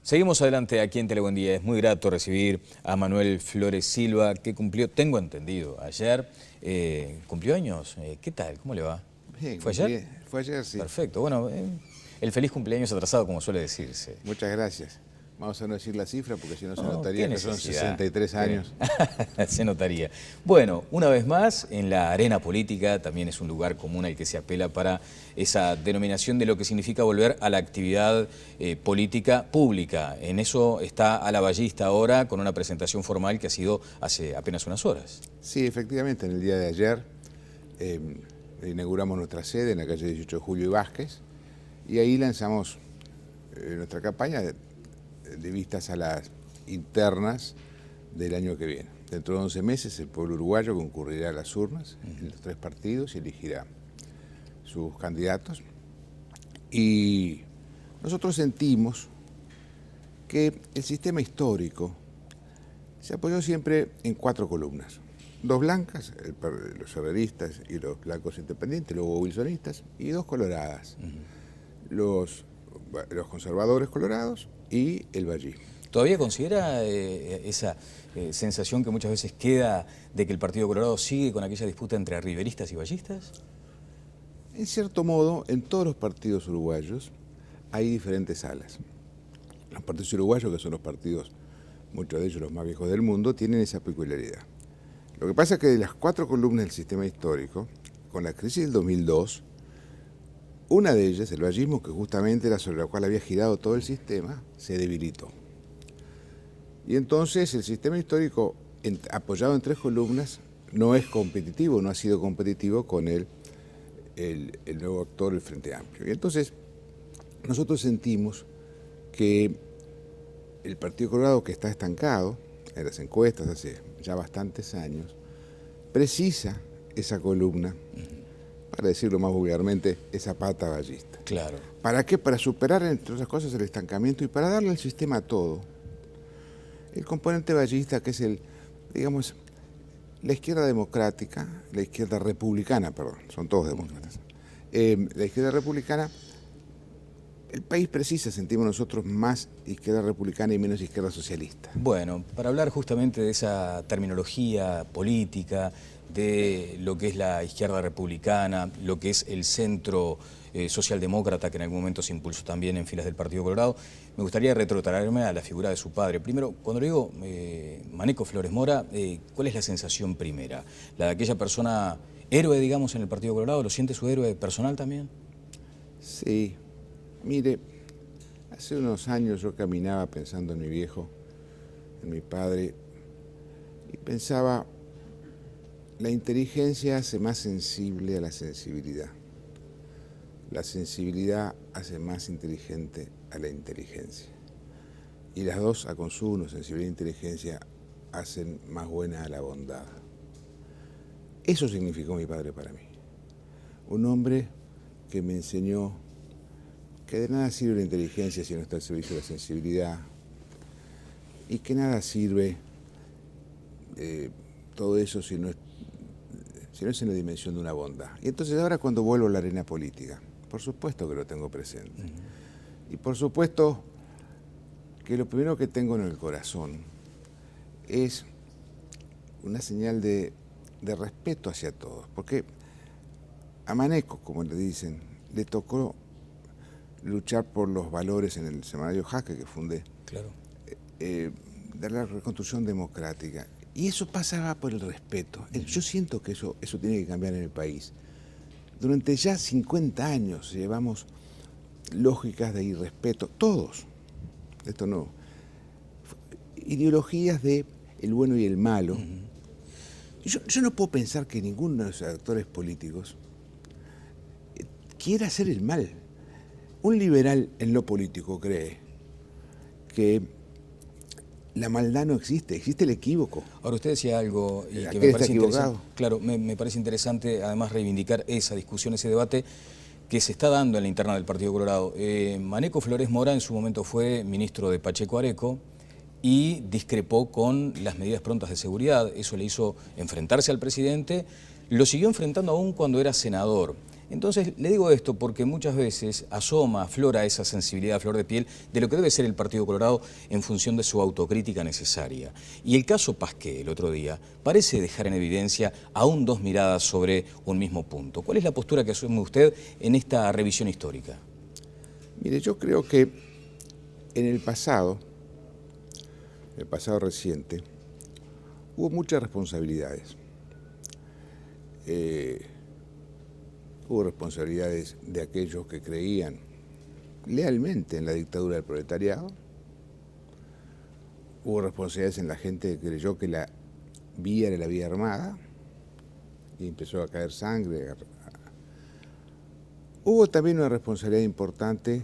Seguimos adelante aquí en Telebuen Día. Es muy grato recibir a Manuel Flores Silva, que cumplió, tengo entendido, ayer, cumplió años. ¿Qué tal? ¿Cómo le va? Bien, ¿Fue ayer? bien. Fue ayer, sí. Perfecto. Bueno, el feliz cumpleaños atrasado, como suele decirse. Muchas gracias. Vamos a no decir la cifra porque si no se No, notaría qué que son necesidad. 63 años. Se notaría. Bueno, una vez más, en la arena política también es un lugar común al que se apela para esa denominación de lo que significa volver a la actividad política pública. En eso está a la ballista ahora con una presentación formal que ha sido hace apenas unas horas. Sí, efectivamente, en el día de ayer inauguramos nuestra sede en la calle 18 de Julio y Vázquez y ahí lanzamos nuestra campaña de vistas a las internas del año que viene. Dentro de 11 meses el pueblo uruguayo concurrirá a las urnas en los tres partidos y elegirá sus candidatos. Y nosotros sentimos que el sistema histórico se apoyó siempre en 4 columnas. 2 blancas, los herreristas y los blancos independientes, los wilsonistas, y 2 coloradas, los conservadores colorados y el vallismo. ¿Todavía considera esa sensación que muchas veces queda de que el Partido Colorado sigue con aquella disputa entre riveristas y vallistas? En cierto modo, en todos los partidos uruguayos hay diferentes alas. Los partidos uruguayos, que son los partidos, muchos de ellos los más viejos del mundo, tienen esa peculiaridad. Lo que pasa es que de las 4 columnas del sistema histórico, con la crisis del 2002, una de ellas, el vallismo, que justamente era sobre la cual había girado todo el sistema, se debilitó. Y entonces el sistema histórico, apoyado en 3 columnas, no es competitivo, no ha sido competitivo con el nuevo actor, el Frente Amplio. Y entonces nosotros sentimos que el Partido Colorado, que está estancado en las encuestas hace ya bastantes años, precisa esa columna, para decirlo más vulgarmente, esa pata vallista. Claro. ¿Para qué? Para superar, entre otras cosas, el estancamiento y para darle al sistema todo. El componente vallista, que es digamos, la izquierda democrática, la izquierda republicana, perdón, son todos demócratas. La izquierda republicana, el país precisa, sentimos nosotros, más izquierda republicana y menos izquierda socialista. Bueno, para hablar justamente de esa terminología política, de lo que es la izquierda republicana, lo que es el centro socialdemócrata, que en algún momento se impulsó también en filas del Partido Colorado, me gustaría retrotraerme a la figura de su padre. Primero, cuando le digo Maneco Flores Mora, ¿cuál es la sensación primera? ¿La de aquella persona héroe, digamos, en el Partido Colorado? ¿Lo siente su héroe personal también? Sí. Mire, hace unos años yo caminaba pensando en mi viejo, en mi padre, y pensaba, la inteligencia hace más sensible a la sensibilidad. La sensibilidad hace más inteligente a la inteligencia. Y las dos, a consumo, sensibilidad e inteligencia, hacen más buena a la bondad. Eso significó mi padre para mí. Un hombre que me enseñó que de nada sirve la inteligencia si no está al servicio de la sensibilidad y que nada sirve todo eso si no es en la dimensión de una bondad. Y entonces ahora cuando vuelvo a la arena política, por supuesto que lo tengo presente. Y por supuesto que lo primero que tengo en el corazón es una señal de respeto hacia todos, porque a Maneco, como le dicen, le tocó luchar por los valores en el semanario Jaque que fundé, Claro. de la reconstrucción democrática. Y eso pasaba por el respeto. Yo siento que eso tiene que cambiar en el país. Durante ya 50 años llevamos lógicas de irrespeto, todos. Esto no. Ideologías de el bueno y el malo. Yo no puedo pensar que ninguno de los actores políticos quiera hacer el mal. Un liberal en lo político cree que la maldad no existe, existe el equívoco. Ahora usted decía algo y que me parece interesante. Claro, me parece interesante además reivindicar esa discusión, ese debate que se está dando en la interna del Partido Colorado. Maneco Flores Mora en su momento fue ministro de Pacheco Areco y discrepó con las medidas prontas de seguridad. Eso le hizo enfrentarse al presidente, lo siguió enfrentando aún cuando era senador. Entonces, le digo esto porque muchas veces aflora esa sensibilidad a flor de piel de lo que debe ser el Partido Colorado en función de su autocrítica necesaria. Y el caso Pasqué, el otro día, parece dejar en evidencia aún dos miradas sobre un mismo punto. ¿Cuál es la postura que asume usted en esta revisión histórica? Mire, yo creo que en el pasado reciente, hubo muchas responsabilidades. Hubo responsabilidades de aquellos que creían lealmente en la dictadura del proletariado. Hubo responsabilidades en la gente que creyó que la vía era la vía armada y empezó a caer sangre. Hubo también una responsabilidad importante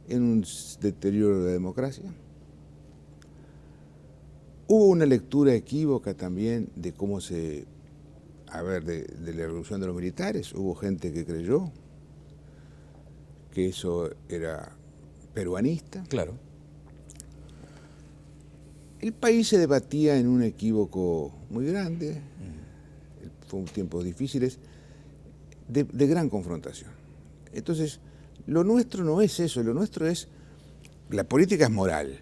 en un deterioro de la democracia. Hubo una lectura equívoca también de cómo de la revolución de los militares. Hubo gente que creyó que eso era peruanista. Claro. El país se debatía en un equívoco muy grande. Fueron tiempos difíciles, de gran confrontación. Entonces, lo nuestro no es eso, lo nuestro es, la política es moral.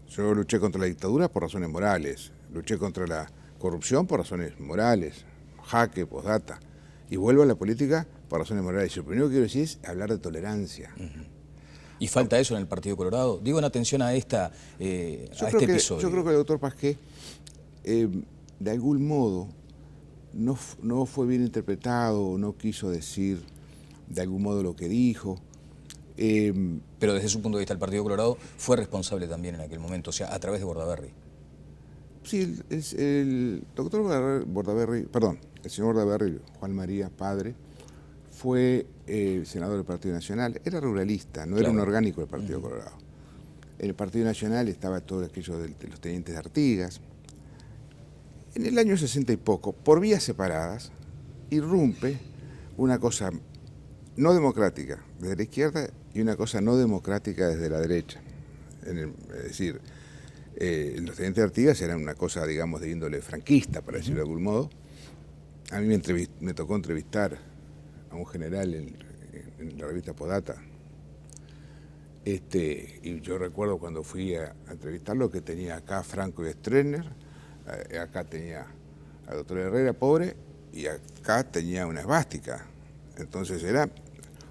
Yo luché contra la dictadura por razones morales, luché contra la corrupción por razones morales, jaque, postdata, y vuelvo a la política por razones morales. Y lo primero que quiero decir es hablar de tolerancia. ¿Y falta eso en el Partido Colorado? Digo en atención a este episodio. Yo creo que el doctor Pasqué, de algún modo, no fue bien interpretado, no quiso decir de algún modo lo que dijo. Pero desde su punto de vista el Partido Colorado fue responsable también en aquel momento, o sea, a través de Bordaberry. Sí, el doctor Bordaberry, perdón, el señor Bordaberry, Juan María, padre, fue senador del Partido Nacional, era ruralista, no era un orgánico del Partido Colorado. En el Partido Nacional estaba todo aquello de los tenientes de Artigas. En el año 60 y poco, por vías separadas, irrumpe una cosa no democrática desde la izquierda y una cosa no democrática desde la derecha. Es decir, los tenientes de Artigas eran una cosa, digamos, de índole franquista, para decirlo de algún modo. A mí me tocó entrevistar a un general en la revista Podata. Y yo recuerdo cuando fui a entrevistarlo que tenía acá a Franco y Stroessner, acá tenía al doctor Herrera, pobre, y acá tenía una esvástica. Entonces era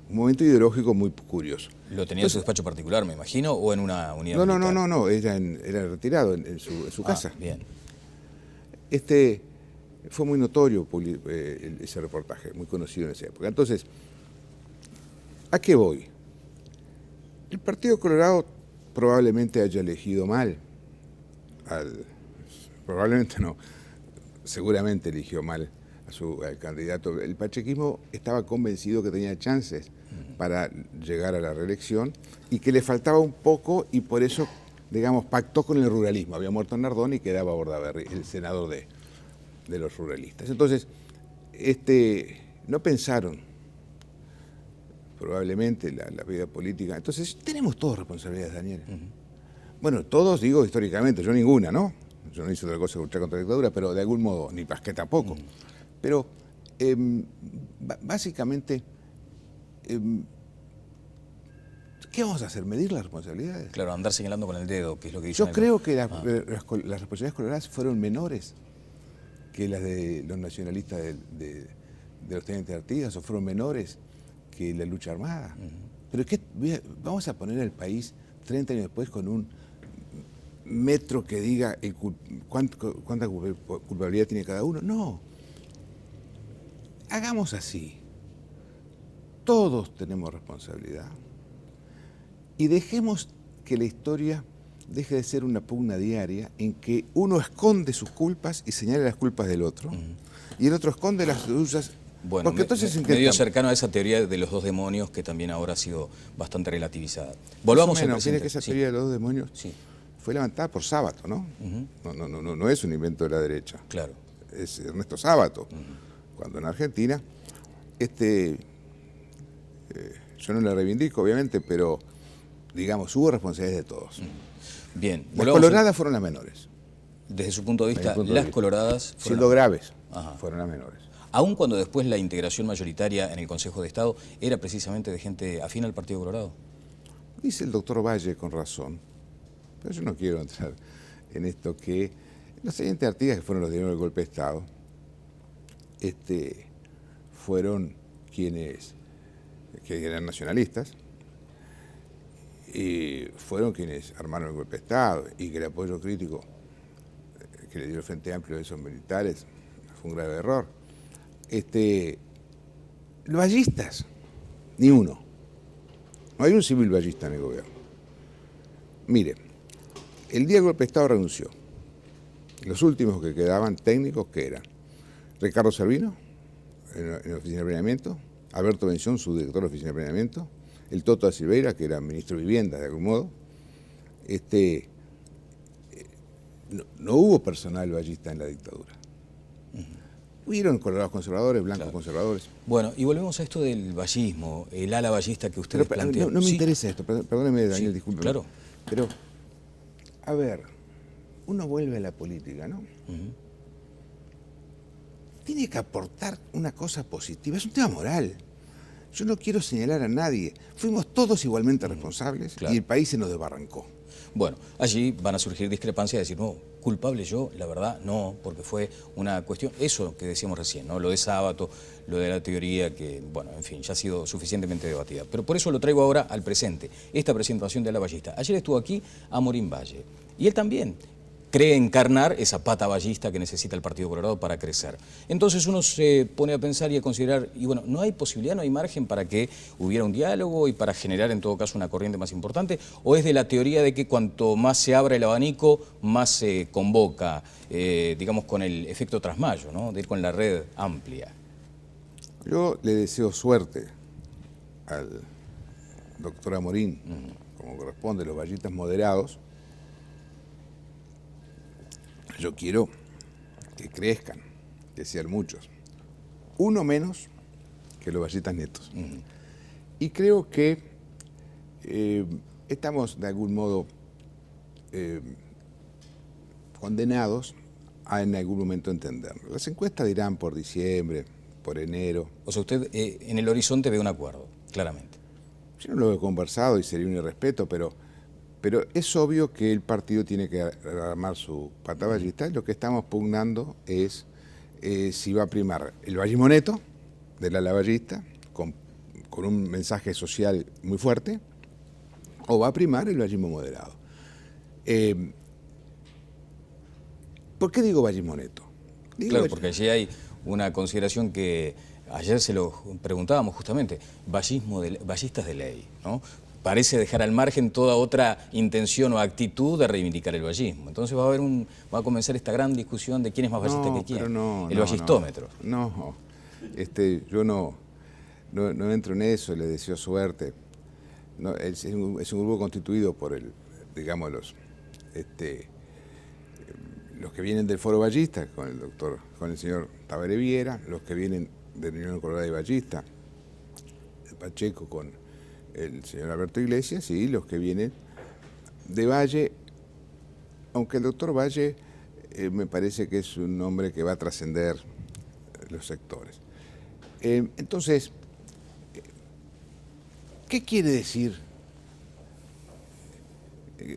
un momento ideológico muy curioso. ¿Lo tenía en su despacho particular, me imagino, o en una unidad militar? No, era retirado en su casa. Bien. Fue muy notorio ese reportaje, muy conocido en esa época. Entonces, ¿a qué voy? El Partido Colorado probablemente haya elegido mal probablemente no, seguramente eligió mal al candidato. El pachequismo estaba convencido que tenía chances para llegar a la reelección y que le faltaba un poco y por eso, digamos, pactó con el ruralismo. Había muerto Nardón y quedaba Bordaberry, el senador de los ruralistas. Entonces, no pensaron probablemente la vida política. Entonces, tenemos todos responsabilidades, Daniel. Bueno, todos, digo, históricamente, yo ninguna, ¿no? Yo no hice otra cosa que luchar contra la dictadura, pero de algún modo, ni Pasqué tampoco. Pero, básicamente, ¿qué vamos a hacer? ¿Medir las responsabilidades? Claro, andar señalando con el dedo, que es lo que dice. Yo creo que las responsabilidades coloradas fueron menores que las de los nacionalistas de los tenientes de Artigas, o fueron menores que la lucha armada. Pero vamos a poner al país 30 años después con un metro que diga cuánta culpabilidad tiene cada uno. No. Hagamos así. Todos tenemos responsabilidad. Y dejemos que la historia deje de ser una pugna diaria en que uno esconde sus culpas y señala las culpas del otro, y el otro esconde las suyas. Bueno, porque entonces medio cercano a esa teoría de los dos demonios que también ahora ha sido bastante relativizada. Volvamos al presente. Tiene que esa teoría de los dos demonios fue levantada por Sábato, ¿no? No es un invento de la derecha. Claro. Es Ernesto Sábato. Cuando en Argentina, yo no la reivindico, obviamente, pero, digamos, hubo responsabilidades de todos. Bien. Las coloradas fueron las menores. Desde su punto de vista, las coloradas fueron siendo graves, fueron las menores. aun cuando después la integración mayoritaria en el Consejo de Estado era precisamente de gente afín al Partido Colorado? Dice el doctor Valle con razón, pero yo no quiero entrar en esto, que los siguientes Artigas, que fueron los de del golpe de Estado, fueron quienes que eran nacionalistas y fueron quienes armaron el golpe de Estado, y que el apoyo crítico que le dio el Frente Amplio a esos militares fue un grave error. Los vallistas, ni uno. No hay un civil vallista en el gobierno. Mire, el día del golpe de Estado renunció. Los últimos que quedaban técnicos, que eran Ricardo Servino, en la Oficina de Planeamiento, Alberto Bención, su director de la Oficina de Planeamiento, el Toto da Silveira, que era ministro de Vivienda de algún modo. No hubo personal vallista en la dictadura. Hubieron colorados conservadores, blancos conservadores. Bueno, y volvemos a esto del vallismo, el ala vallista que ustedes plantean. No me interesa esto, perdóneme, Daniel, discúlpeme. Claro. Pero, a ver, uno vuelve a la política, ¿no? Tiene que aportar una cosa positiva, es un tema moral. Yo no quiero señalar a nadie. Fuimos todos igualmente responsables y el país se nos desbarrancó. Bueno, allí van a surgir discrepancias de decir, no, culpable yo, la verdad, no, porque fue una cuestión, eso que decíamos recién, ¿no? Lo de Sábato, lo de la teoría que, bueno, en fin, ya ha sido suficientemente debatida. Pero por eso lo traigo ahora al presente, esta presentación de ala vallista. Ayer estuvo aquí Amorín Valle, y él también cree encarnar esa pata vallista que necesita el Partido Colorado para crecer. Entonces uno se pone a pensar y a considerar, y bueno, ¿no hay posibilidad, no hay margen para que hubiera un diálogo y para generar en todo caso una corriente más importante? ¿O es de la teoría de que cuanto más se abre el abanico, más se convoca, digamos, con el efecto Trasmayo, ¿no? De ir con la red amplia? Yo le deseo suerte al doctor Amorín, como corresponde, los vallistas moderados. Yo quiero que crezcan, que sean muchos. Uno menos que los vallistas netos. Y creo que estamos de algún modo condenados a en algún momento entenderlo. Las encuestas dirán por diciembre, por enero. O sea, usted en el horizonte ve un acuerdo, claramente. Yo no lo he conversado y sería un irrespeto, pero es obvio que el partido tiene que armar su pata vallista. Lo que estamos pugnando es si va a primar el vallismo neto del ala vallista, con un mensaje social muy fuerte, o va a primar el vallismo moderado. ¿Por qué digo vallismo neto? Claro, porque allí hay una consideración que ayer se lo preguntábamos justamente, vallistas de ley, ¿no? Parece dejar al margen toda otra intención o actitud de reivindicar el vallismo. Entonces va a comenzar esta gran discusión de quién es más vallista que quién. El vallistómetro. Yo no entro en eso, le deseo suerte. No, es un grupo constituido por digamos, los que vienen del Foro Vallista, con el señor Tabaré Viera, los que vienen de la Unión Colorada y Vallista, Pacheco con el señor Alberto Iglesias, y los que vienen de Valle, aunque el doctor Valle me parece que es un hombre que va a trascender los sectores. Entonces, ¿qué quiere decir?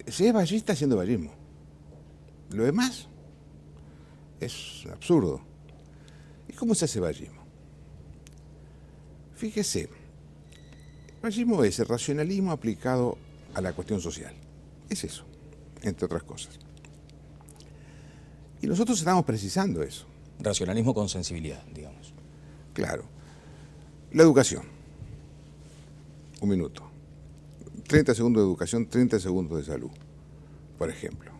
Si es vallista, haciendo vallismo. Lo demás es absurdo. ¿Y cómo se hace vallismo? Fíjese, el vallismo es el racionalismo aplicado a la cuestión social. Es eso, entre otras cosas. Y nosotros estamos precisando eso. Racionalismo con sensibilidad, digamos. Claro. La educación. Un minuto. 30 segundos de educación, 30 segundos de salud, por ejemplo.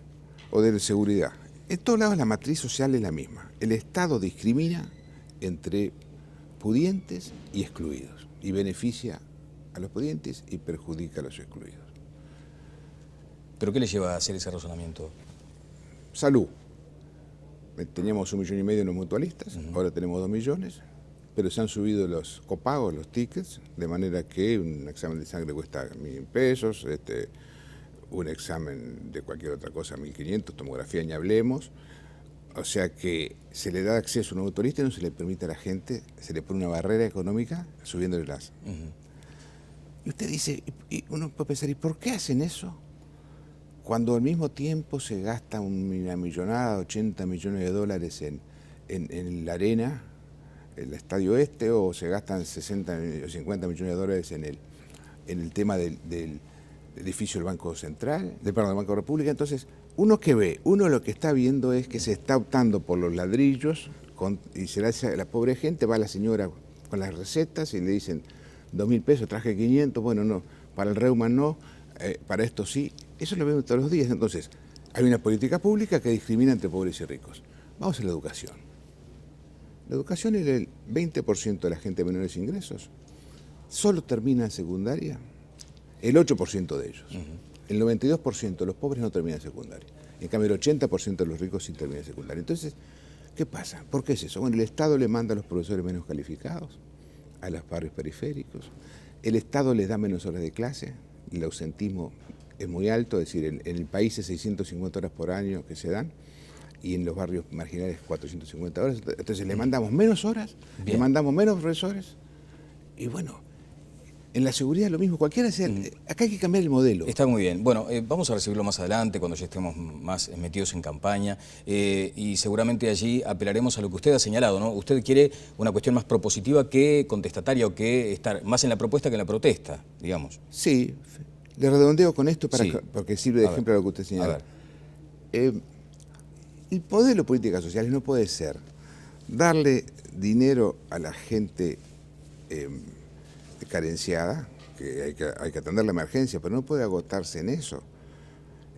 O de seguridad. En todos lados la matriz social es la misma. El Estado discrimina entre pudientes y excluidos. Y beneficia a los pudientes y perjudica a los excluidos. ¿Pero qué le lleva a hacer ese razonamiento? Salud. Teníamos 1,5 millones en los mutualistas, ahora tenemos 2 millones, pero se han subido los copagos, los tickets, de manera que un examen de sangre cuesta 1.000 pesos, un examen de cualquier otra cosa 1.500, tomografía ni hablemos. O sea que se le da acceso a un nuevo turista y no se le permite a la gente, se le pone una barrera económica subiéndole las. Y usted dice, y uno puede pensar, ¿y por qué hacen eso? Cuando al mismo tiempo se gasta una millonada, 80 millones de dólares en la arena, el Estadio Este, o se gastan 60 o 50 millones de dólares en el tema del edificio del Banco Central, del Banco República. Entonces, uno que ve, uno lo que está viendo es que se está optando por los ladrillos y se le hace a la pobre gente, va la señora con las recetas y le dicen 2.000 pesos, traje 500, bueno, no, para el reuma no, para esto sí. Eso lo vemos todos los días. Entonces, hay una política pública que discrimina entre pobres y ricos. Vamos a la educación. La educación es el 20% de la gente de menores ingresos. Solo termina en secundaria el 8% de ellos. El 92% de los pobres no termina en secundaria. En cambio, el 80% de los ricos sí termina en secundaria. Entonces, ¿qué pasa? ¿Por qué es eso? Bueno, el Estado le manda a los profesores menos calificados, a los barrios periféricos. El Estado les da menos horas de clase. El ausentismo es muy alto, es decir, en el país es 650 horas por año que se dan, y en los barrios marginales 450 horas. Entonces le mandamos menos horas, le mandamos menos profesores, y bueno, en la seguridad lo mismo, cualquiera sea, acá hay que cambiar el modelo. Está muy bien. Bueno, vamos a recibirlo más adelante, cuando ya estemos más metidos en campaña, y seguramente allí apelaremos a lo que usted ha señalado, ¿no? Usted quiere una cuestión más propositiva que contestataria, o que estar más en la propuesta que en la protesta, digamos. Sí, le redondeo con esto porque sirve de A ejemplo a lo que usted señala. El modelo de políticas sociales no puede ser darle dinero a la gente carenciada, que hay que atender la emergencia, pero no puede agotarse en eso.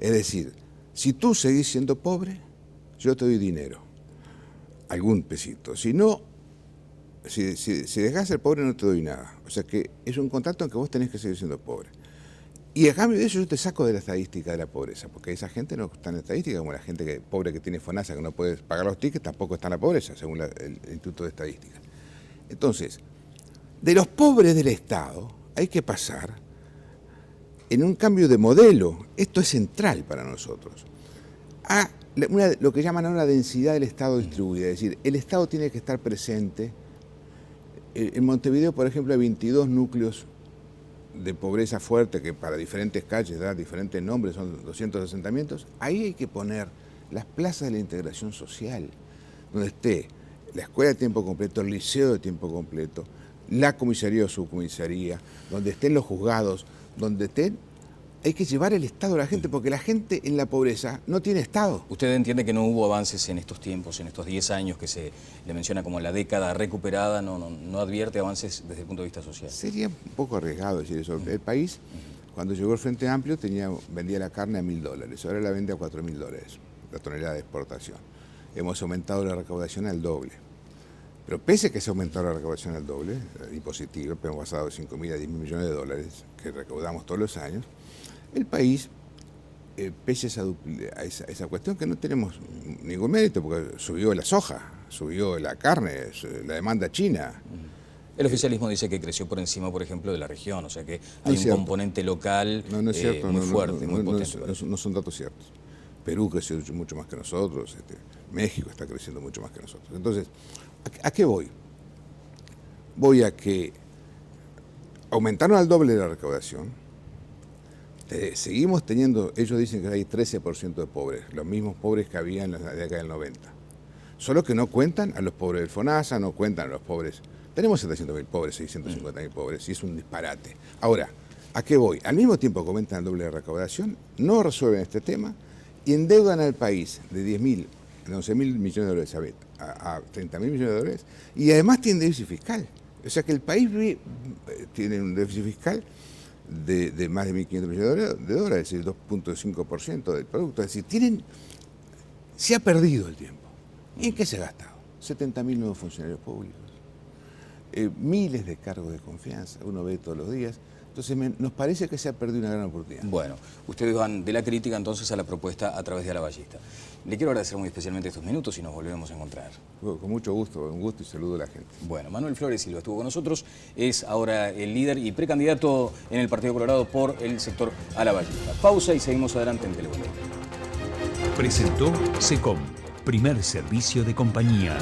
Es decir, si tú seguís siendo pobre, yo te doy dinero, algún pesito. Si no, si dejás de ser pobre, no te doy nada. O sea que es un contrato en que vos tenés que seguir siendo pobre. Y a cambio de eso yo te saco de la estadística de la pobreza, porque esa gente no está en la estadística, como la gente pobre que tiene FONASA, que no puede pagar los tickets, tampoco está en la pobreza, según el Instituto de Estadística. Entonces, de los pobres del Estado hay que pasar en un cambio de modelo, esto es central para nosotros, a lo que llaman ahora densidad del Estado distribuida, es decir, el Estado tiene que estar presente. En Montevideo, por ejemplo, hay 22 núcleos de pobreza fuerte, que para diferentes calles da diferentes nombres, son 200 asentamientos. Ahí hay que poner las plazas de la integración social, donde esté la escuela de tiempo completo, el liceo de tiempo completo, la comisaría o subcomisaría, donde estén los juzgados, donde estén. Hay que llevar el Estado a la gente, porque la gente en la pobreza no tiene Estado. ¿Usted entiende que no hubo avances en estos tiempos, en estos 10 años que se le menciona como la década recuperada, no advierte avances desde el punto de vista social? Sería un poco arriesgado decir eso. El país, cuando llegó el Frente Amplio, vendía la carne a $1.000, ahora la vende a $4.000, la tonelada de exportación. Hemos aumentado la recaudación al doble. Pero pese a que se ha aumentado la recaudación al doble, impositiva, pero hemos pasado de 5.000 a 10.000 millones de dólares que recaudamos todos los años, el país, pese a esa cuestión, que no tenemos ningún mérito, porque subió la soja, subió la carne, la demanda china. El oficialismo dice que creció por encima, por ejemplo, de la región, o sea que hay un componente local muy fuerte, muy potente. No son datos ciertos. Perú creció mucho más que nosotros, México está creciendo mucho más que nosotros. Entonces, ¿a qué voy? Voy a que aumentaron al doble la recaudación. Seguimos teniendo, ellos dicen que hay 13% de pobres, los mismos pobres que había en la década del 90. Solo que no cuentan a los pobres del FONASA, no cuentan a los pobres. Tenemos 700.000 pobres, 650.000 pobres, y es un disparate. Ahora, ¿a qué voy? Al mismo tiempo que aumentan el doble de recaudación, no resuelven este tema y endeudan al país de 11.000 millones de dólares a 30.000 millones de dólares, y además tienen déficit fiscal. O sea que el país tiene un déficit fiscal de más de 1.500 millones de dólares, es decir, 2.5% del producto. Es decir, se ha perdido el tiempo. ¿Y en qué se ha gastado? 70.000 nuevos funcionarios públicos, miles de cargos de confianza, uno ve todos los días. Entonces nos parece que se ha perdido una gran oportunidad. Bueno, ustedes van de la crítica entonces a la propuesta a través de Alavallista. Le quiero agradecer muy especialmente estos minutos y nos volvemos a encontrar. Con mucho gusto, un gusto y saludo a la gente. Bueno, Manuel Flores Silva estuvo con nosotros, es ahora el líder y precandidato en el Partido Colorado por el sector Alavallista. Pausa y seguimos adelante en Telemundo. Presentó SECOM, primer servicio de compañía.